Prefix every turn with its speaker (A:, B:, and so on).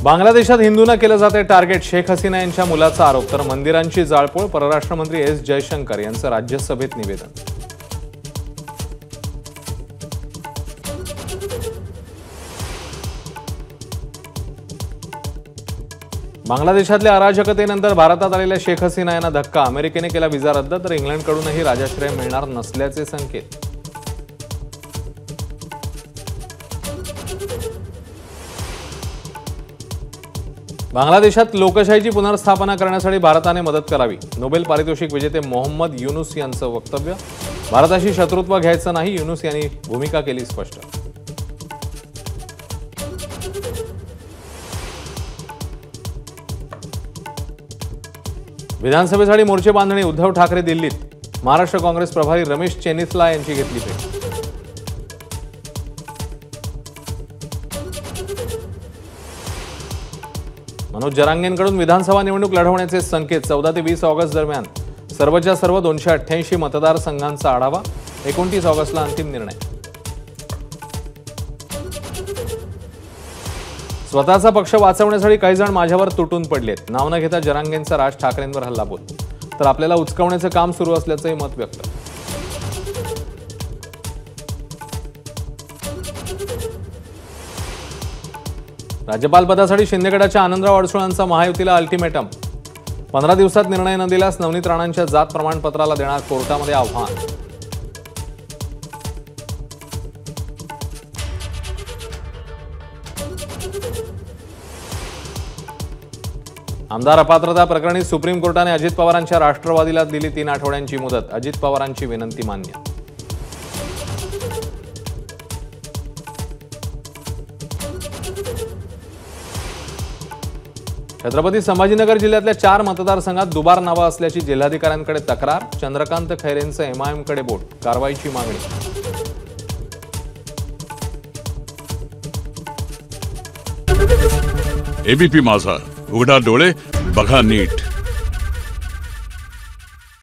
A: बांगलादेशात हिंदूंना केलं जाते टार्गेट, शेख हसीना यांच्या मुलाचा आरोप, तर मंदिरांची जाळपोळ, परराष्ट्र मंत्री एस जयशंकर यांचं राज्यसभेत निवेदन. बांगलादेशातल्या अराजकतेनंतर भारतात आलेल्या शेख हसीना यांना धक्का, अमेरिकेने केला व्हिसा रद्द, तर इंग्लंडकडूनही राजाश्रय मिळणार नसल्याचे संकेत. बांगलादेशात लोकशाहीची पुनर्स्थापना करण्यासाठी भारताने मदत करावी, नोबेल पारितोषिक विजेते मोहम्मद युनूस यांचं वक्तव्य. भारताशी शत्रुत्व घ्यायचं नाही, युनूस यांनी भूमिका केली स्पष्ट. विधानसभेसाठी मोर्चे बांधणी, उद्धव ठाकरे दिल्लीत, महाराष्ट्र काँग्रेस प्रभारी रमेश चेनिथला यांची घेतली भेट. मनोज जरांगेंकडून विधानसभा निवडणूक लढवण्याचे संकेत. 14 ते 20 ऑगस्ट दरम्यान सर्वच्या सर्व 288 मतदारसंघांचा आढावा, 29 ऑगस्टला अंतिम निर्णय. स्वतःचा पक्ष वाचवण्यासाठी काही जण माझ्यावर तुटून पडलेत, नाव न घेता जरांगेंचा राज ठाकरेंवर हल्लाबोल, तर आपल्याला उचकावण्याचं काम सुरू असल्याचंही मत व्यक्त. राज्यपालपदासाठी शिंदेगडाच्या आनंदराव अडसुळांचा महायुतीला अल्टिमेटम, 15 दिवसात निर्णय न दिल्यास नवनीत राणांच्या जात प्रमाणपत्राला देणार कोर्टामध्ये आव्हान. आमदार अपात्रता प्रकरणी सुप्रीम कोर्टाने अजित पवारांच्या राष्ट्रवादीला दिली 3 आठवड्यांची मुदत, अजित पवारांची विनंती मान्य. छत्रपती संभाजीनगर जिल्ह्यातल्या 4 मतदारसंघात दुबार नावं असल्याची जिल्हाधिकाऱ्यांकडे तक्रार, चंद्रकांत खैरेंचं एमआयएमकडे बोट, कारवाईची मागणी.
B: एबीपी माझा, उघडा डोळे बघा नीट.